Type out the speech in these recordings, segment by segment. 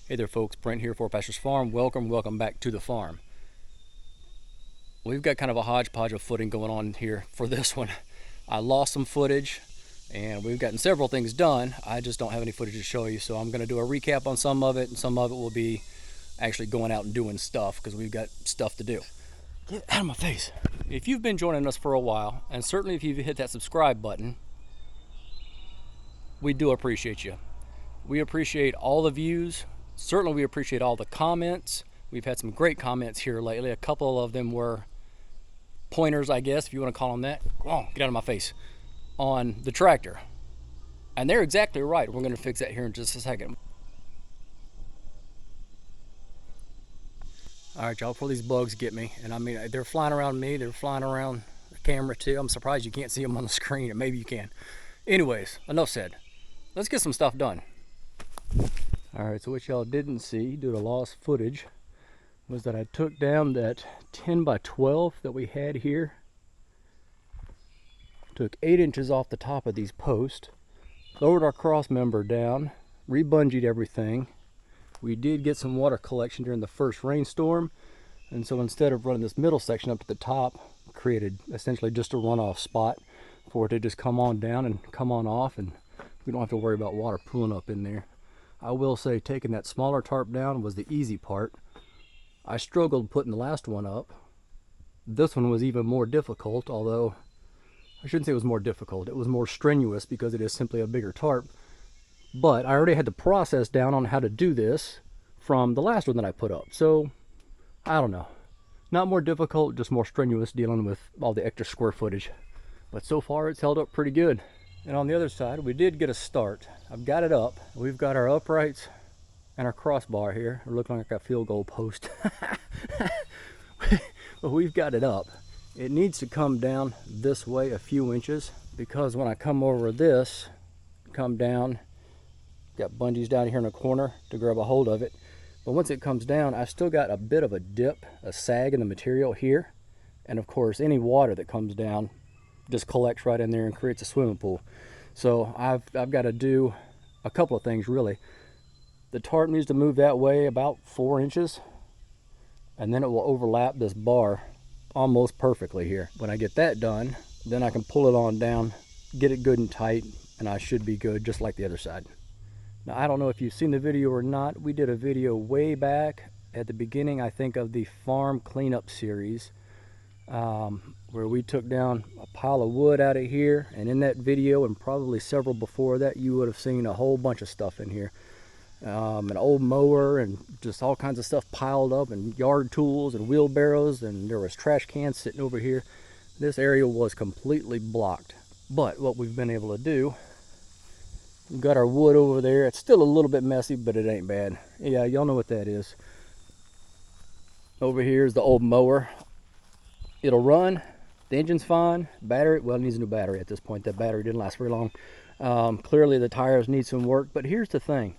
Hey there folks, Brent here for Pastures Farm. Welcome back to the farm. We've got kind of a hodgepodge of footing going on here for this one. I lost some footage and we've gotten several things done. I just don't have any footage to show you, so I'm going to do a recap on some of it, and some of it will be actually going out and doing stuff because we've got stuff to do. Get out of my face. If you've been joining us for a while, and certainly if you've hit that subscribe button, we do appreciate you. We appreciate all the views. Certainly we appreciate all the comments. We've had some great comments here lately. A couple of them were pointers, I guess, if you want to call them that. Come on, get out of my face. On the tractor. And they're exactly right. We're going to fix that here in just a second. All right, y'all, before these bugs get me, and I mean, they're flying around me, they're flying around the camera too. I'm surprised you can't see them on the screen, or maybe you can. Anyways, enough said. Let's get some stuff done. All right, so what y'all didn't see due to lost footage was that I took down that 10 by 12 that we had here. Took 8 inches off the top of these posts, lowered our cross member down, rebungeed everything. We did get some water collection during the first rainstorm, and so instead of running this middle section up to the top, created essentially just a runoff spot for it to just come on down and come on off, and we don't have to worry about water pooling up in there. I will say taking that smaller tarp down was the easy part. I struggled putting the last one up. This one was even more difficult, although I shouldn't say it was more difficult. It was more strenuous because it is simply a bigger tarp. But I already had the process down on how to do this from the last one that I put up. So, I don't know. Not more difficult, just more strenuous dealing with all the extra square footage. But so far it's held up pretty good. And on the other side, we did get a start. I've got it up. We've got our uprights and our crossbar here. We're looking like a field goal post. But we've got it up. It needs to come down this way a few inches, because when I come over this, come down, got bungees down here in the corner to grab a hold of it. But once it comes down, I've still got a bit of a dip, a sag in the material here. And of course, any water that comes down just collects right in there and creates a swimming pool. So I've got to do a couple of things really. The tarp needs to move that way about 4 inches, and then it will overlap this bar almost perfectly here. When I get that done, then I can pull it on down, get it good and tight, and I should be good just like the other side. Now, I don't know if you've seen the video or not. We did a video way back at the beginning, I think, of the farm cleanup series, where we took down a pile of wood out of here, and in that video, and probably several before that, you would have seen a whole bunch of stuff in here. An old mower and just all kinds of stuff piled up, and yard tools and wheelbarrows, and there was trash cans sitting over here. This area was completely blocked. But what we've been able to do, we've got our wood over there. It's still a little bit messy, but it ain't bad. Yeah, y'all know what that is. Over here is the old mower. It'll run. The engine's fine. Battery, well, it needs a new battery at this point. That battery didn't last very long. Clearly the tires need some work, but here's the thing,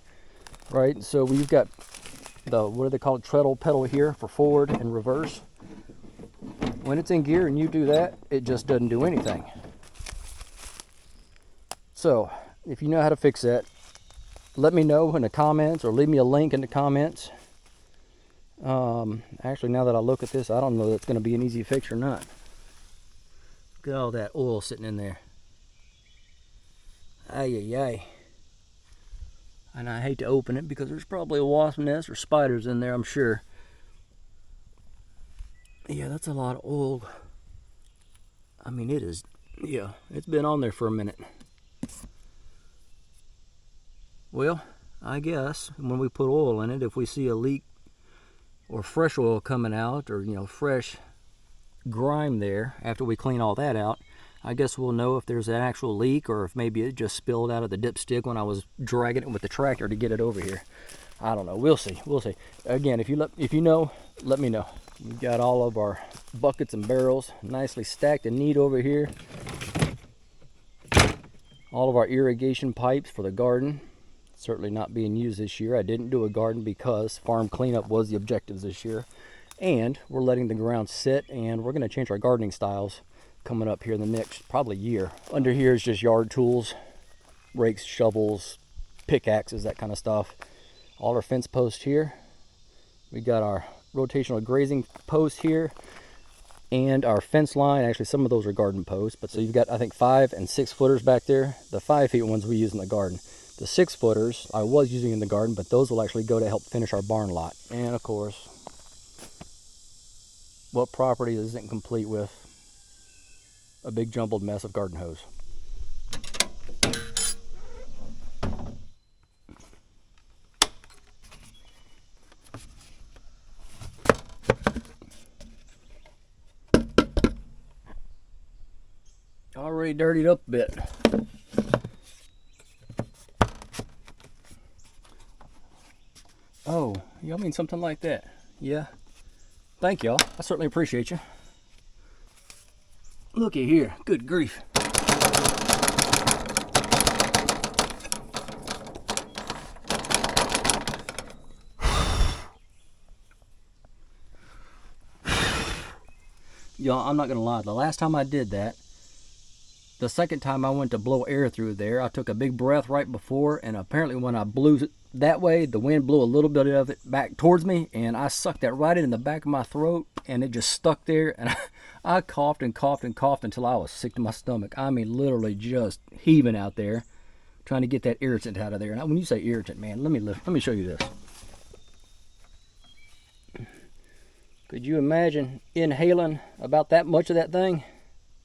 right? So we've got the, what do they call it, treadle pedal here for forward and reverse. When it's in gear and you do that, it just doesn't do anything. So if you know how to fix that, let me know in the comments, or leave me a link in the comments. Actually, now that I look at this, I don't know if it's going to be an easy fix or not. Look at all that oil sitting in there. Ay, ay, ay. And I hate to open it because there's probably a wasp nest or spiders in there, I'm sure. Yeah, that's a lot of oil. I mean, it is, yeah, it's been on there for a minute. Well, I guess when we put oil in it, if we see a leak or fresh oil coming out, or, you know, fresh grime there after we clean all that out, I guess we'll know if there's an actual leak, or if maybe it just spilled out of the dipstick when I was dragging it with the tractor to get it over here. I don't know. We'll see. We'll see. Again, if you know, let me know. We've got all of our buckets and barrels nicely stacked and neat over here. All of our irrigation pipes for the garden. Certainly not being used this year. I didn't do a garden because farm cleanup was the objective this year. And we're letting the ground sit, and we're going to change our gardening styles coming up here in the next probably year. Under here is just yard tools, rakes, shovels, pickaxes, that kind of stuff. all our fence posts here. We got our rotational grazing post here, and our fence line. Actually, some of those are garden posts, but so you've got, I think, 5 and 6 footers back there. The 5 feet ones we use in the garden. The 6 footers I was using in the garden, but those will actually go to help finish our barn lot. And of course, what property isn't complete with a big jumbled mess of garden hose? Already dirtied up a bit. Oh, y'all mean something like that? Yeah. Thank y'all. I certainly appreciate you. Looky here. Good grief. Y'all, I'm not gonna lie. The last time I did that, the second time I went to blow air through there, I took a big breath right before, and apparently when I blew it that way, the wind blew a little bit of it back towards me, and I sucked that right in the back of my throat, and it just stuck there, and I coughed and coughed and coughed until I was sick to my stomach. I mean, literally just heaving out there, trying to get that irritant out of there. And when you say irritant, man, let me show you this. Could you imagine inhaling about that much of that thing?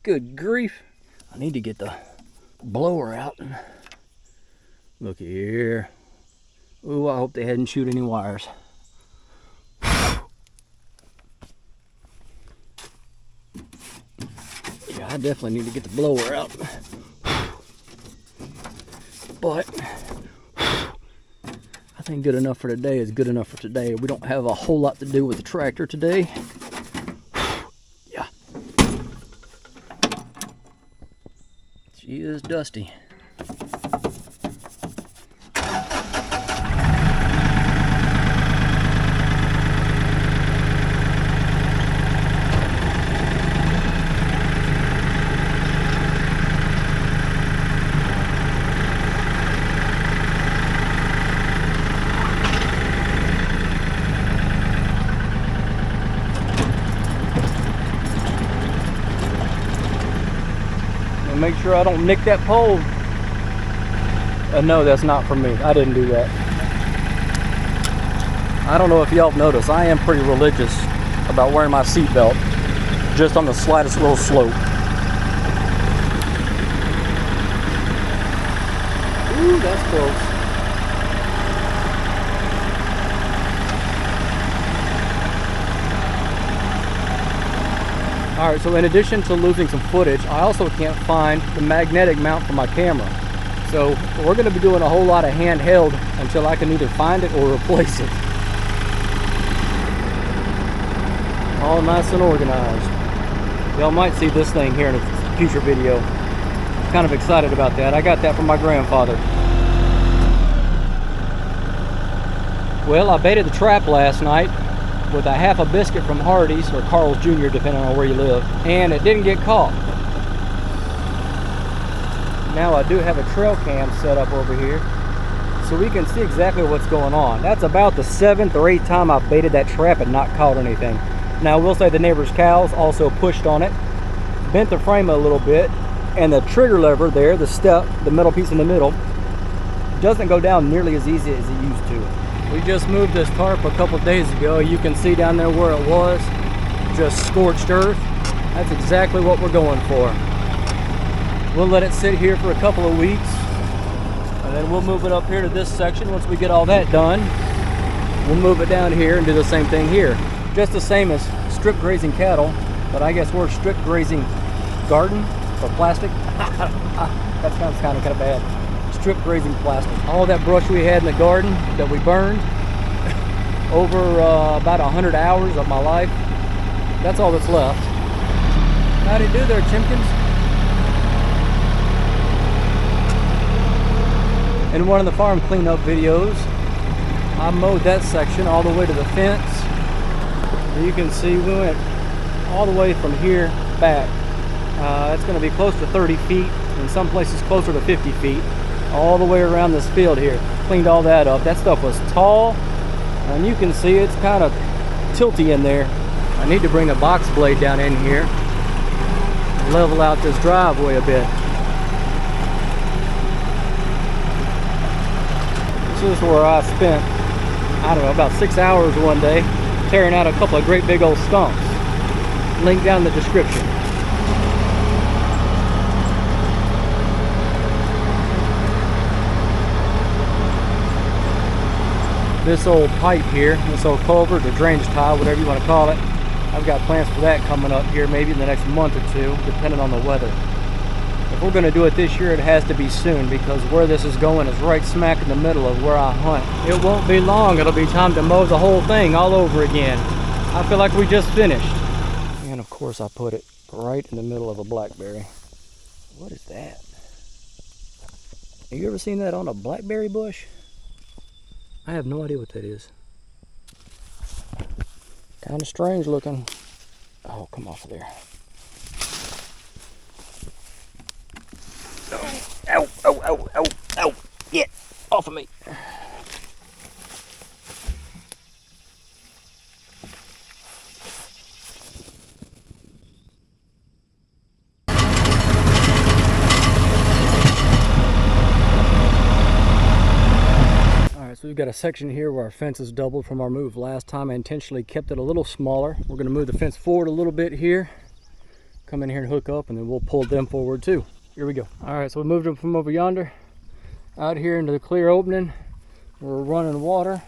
Good grief. I need to get the blower out. Look here. Ooh, I hope they hadn't shoot any wires. Yeah, I definitely need to get the blower out. But I think good enough for today is good enough for today. We don't have a whole lot to do with the tractor today. Yeah. She is dusty. Make sure I don't nick that pole. No, that's not for me. I didn't do that. I don't know if y'all noticed, I am pretty religious about wearing my seatbelt just on the slightest little slope. Ooh, that's close. Alright, so in addition to losing some footage, I also can't find the magnetic mount for my camera. So we're going to be doing a whole lot of handheld until I can either find it or replace it. All nice and organized. Y'all might see this thing here in a future video. Kind of excited about that. I got that from my grandfather. Well, I baited the trap last night with a half a biscuit from Hardee's or Carl's Jr., depending on where you live, and it didn't get caught. Now I do have a trail cam set up over here so we can see exactly what's going on. That's about the 7th or 8th time I've baited that trap and not caught anything. Now I will say the neighbor's cows also pushed on it, bent the frame a little bit, and the trigger lever there, the step, the metal piece in the middle, doesn't go down nearly as easy as it used to. We just moved this tarp a couple days ago. You can see down there where it was, just scorched earth. That's exactly what we're going for. We'll let it sit here for a couple of weeks, and then we'll move it up here to this section. Once we get all that done, we'll move it down here and do the same thing here. Just the same as strip grazing cattle, but I guess we're strip grazing garden or plastic. That sounds kind of bad. Strip grazing plastic. All that brush we had in the garden that we burned over about 100 hours of my life, that's all that's left. How'd it do there, Chimkins? In one of the farm cleanup videos, I mowed that section all the way to the fence. You can see we went all the way from here back. It's going to be close to 30 feet, in some places closer to 50 feet. all the way around this field here. Cleaned all that up. That stuff was tall, and you can see it's kind of tilty in there. I need to bring a box blade down in here, level out this driveway a bit. This is where I spent, I don't know, about 6 hours one day tearing out a couple of great big old stumps. Link down in the description. This old pipe here, this old culvert or drainage tile, whatever you want to call it, I've got plans for that coming up here maybe in the next month or two, depending on the weather. If we're going to do it this year, it has to be soon, because where this is going is right smack in the middle of where I hunt. It won't be long, it'll be time to mow the whole thing all over again. I feel like we just finished. And of course I put it right in the middle of a blackberry. What is that? Have you ever seen that on a blackberry bush? I have no idea what that is. Kind of strange looking. Oh, come off of there. Ow, ow, ow, ow, ow. Get off of me. So we've got a section here where our fence is doubled from our move last time. I intentionally kept it a little smaller. We're going to move the fence forward a little bit here. Come in here and hook up, and then we'll pull them forward too. Here we go. All right, so we moved them from over yonder out here into the clear opening. We're running water.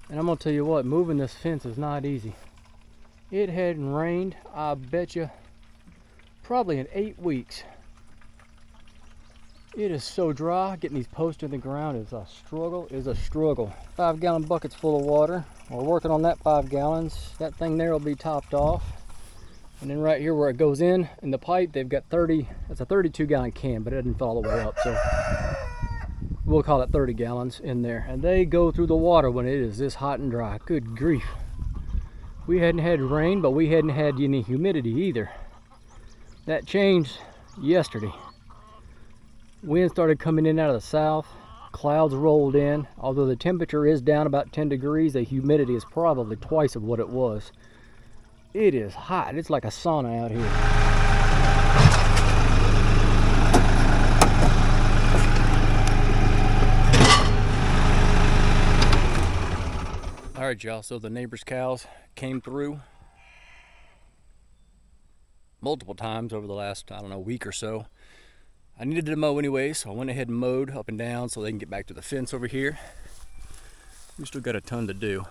And I'm going to tell you what, moving this fence is not easy. It hadn't rained, I bet you, probably in 8 weeks. It is so dry. Getting these posts in the ground is a struggle. 5-gallon buckets full of water. We're working on that 5 gallons. That thing there will be topped off. And then right here where it goes in the pipe, they've got 30, that's a 32-gallon can, but it didn't fill all the way up, so we'll call it 30 gallons in there. And they go through the water when it is this hot and dry. Good grief. We hadn't had rain, but we hadn't had any humidity either. That changed yesterday. Wind started coming in out of the south. Clouds rolled in. Although the temperature is down about 10 degrees, the humidity is probably twice of what it was. It is hot. It's like a sauna out here. All right, y'all, so the neighbor's cows came through multiple times over the last, I don't know, week or so. I needed to mow anyway, so I went ahead and mowed up and down so they can get back to the fence over here. We still got a ton to do.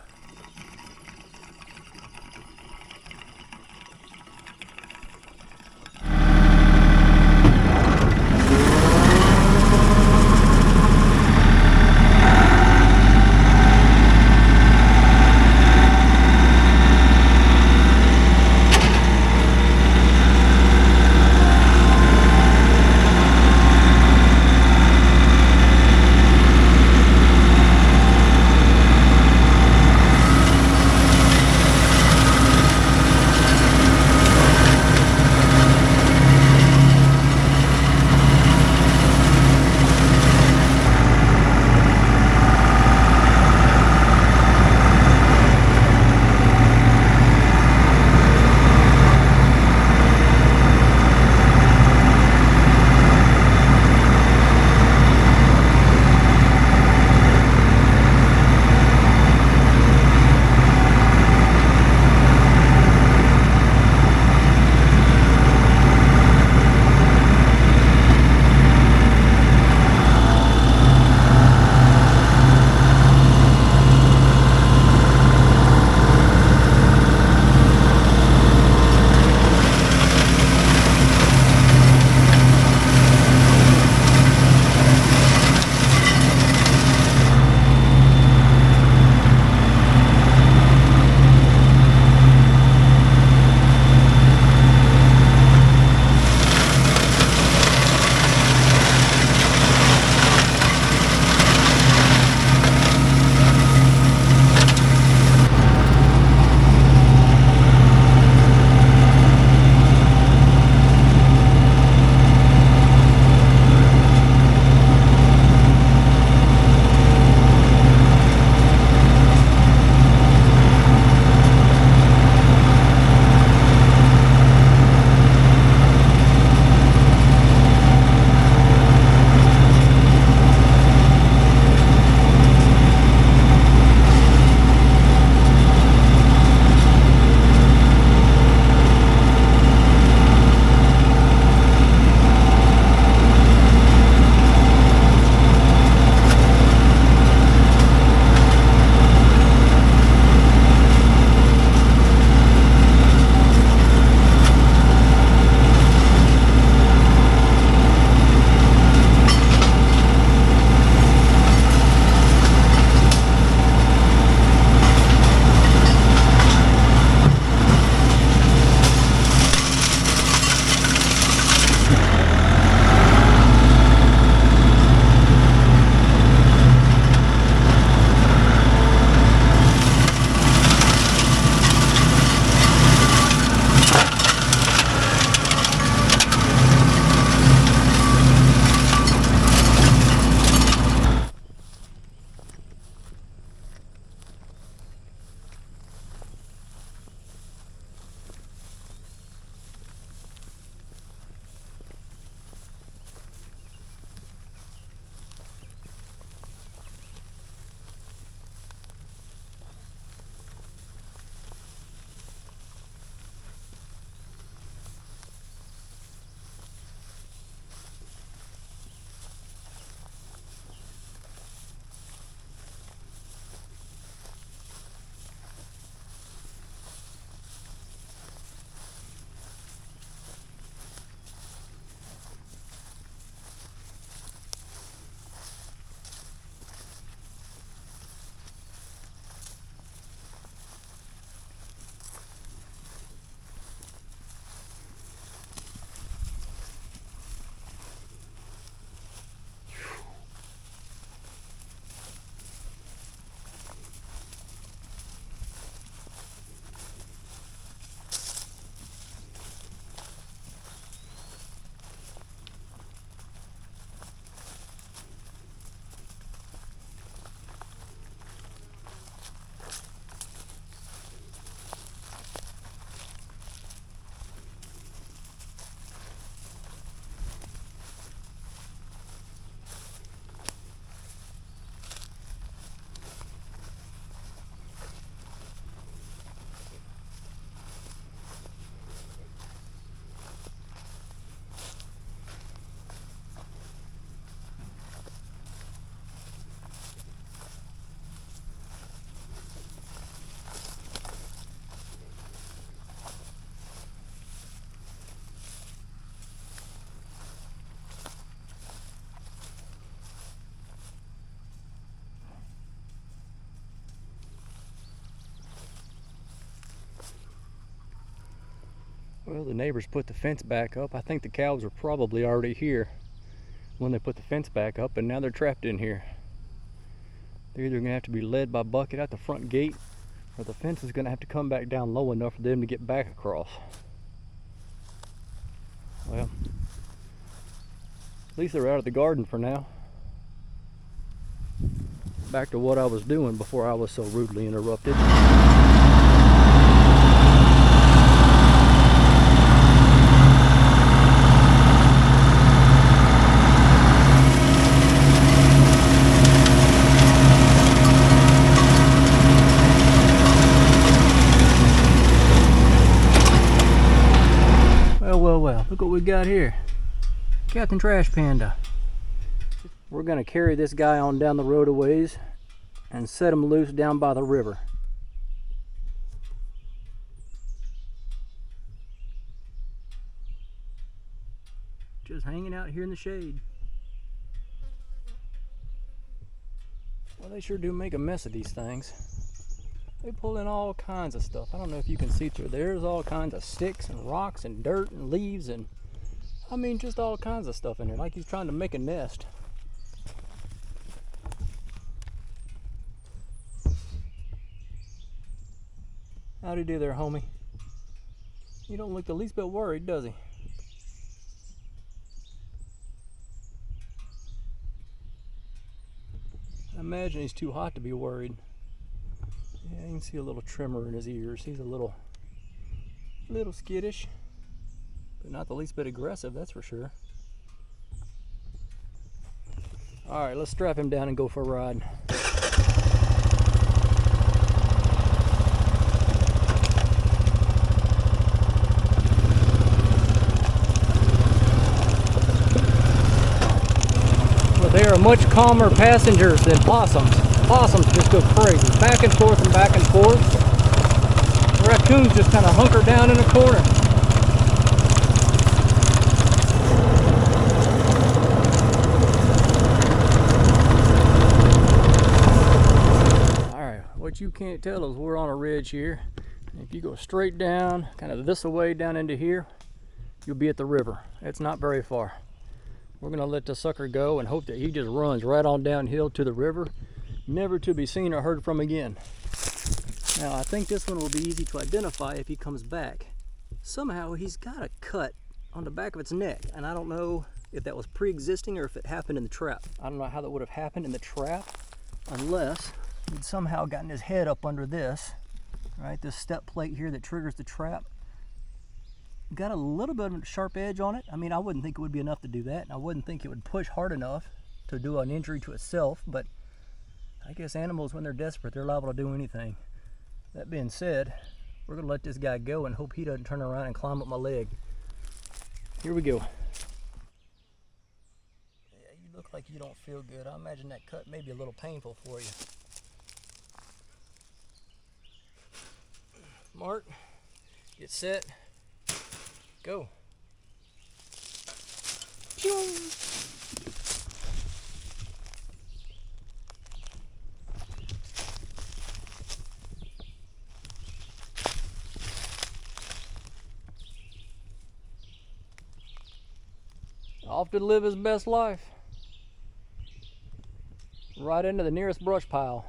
Well, the neighbors put the fence back up. I think the cows are probably already here when they put the fence back up, and now they're trapped in here. They're either gonna have to be led by bucket out the front gate, or the fence is gonna have to come back down low enough for them to get back across. Well, at least they're out of the garden for now. Back to what I was doing before I was so rudely interrupted. Well, look what we got here. Captain Trash Panda. We're gonna carry this guy on down the road a ways and set him loose down by the river. Just hanging out here in the shade. Well, they sure do make a mess of these things. They pull in all kinds of stuff. I don't know if you can see through. There's all kinds of sticks and rocks and dirt and leaves and, I mean, just all kinds of stuff in there, like he's trying to make a nest. How'd he do there, homie? You don't look the least bit worried, does he? I imagine he's too hot to be worried. Yeah, you can see a little tremor in his ears. He's a little skittish, but not the least bit aggressive, that's for sure. All right, let's strap him down and go for a ride. Well, they are much calmer passengers than possums. Possums just go crazy, back and forth and back and forth. Raccoons just kind of hunker down in a corner. Alright, what you can't tell is we're on a ridge here. If you go straight down, kind of this way down into here, you'll be at the river. It's not very far. We're gonna let the sucker go and hope that he just runs right on downhill to the river, never to be seen or heard from again. Now, I think this one will be easy to identify if he comes back. Somehow he's got a cut on the back of its neck, and I don't know if that was pre-existing or if it happened in the trap. I don't know how that would have happened in the trap unless he'd somehow gotten his head up under this, right? This step plate here that triggers the trap. Got a little bit of a sharp edge on it. I mean, I wouldn't think it would be enough to do that. I wouldn't think it would push hard enough to do an injury to itself, but I guess animals, when they're desperate, they're liable to do anything. That being said, we're gonna let this guy go and hope he doesn't turn around and climb up my leg. Here we go. Yeah, you look like you don't feel good. I imagine that cut may be a little painful for you. Mark, get set, go. Pew! Off to live his best life. Right into the nearest brush pile.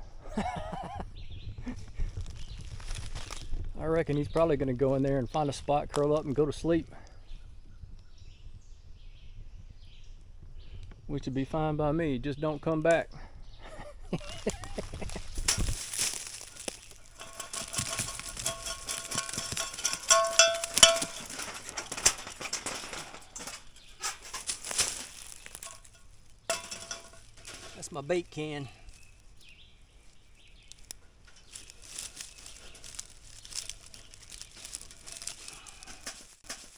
I reckon he's probably going to go in there and find a spot, curl up, and go to sleep. Which would be fine by me, just don't come back. That's my bait can.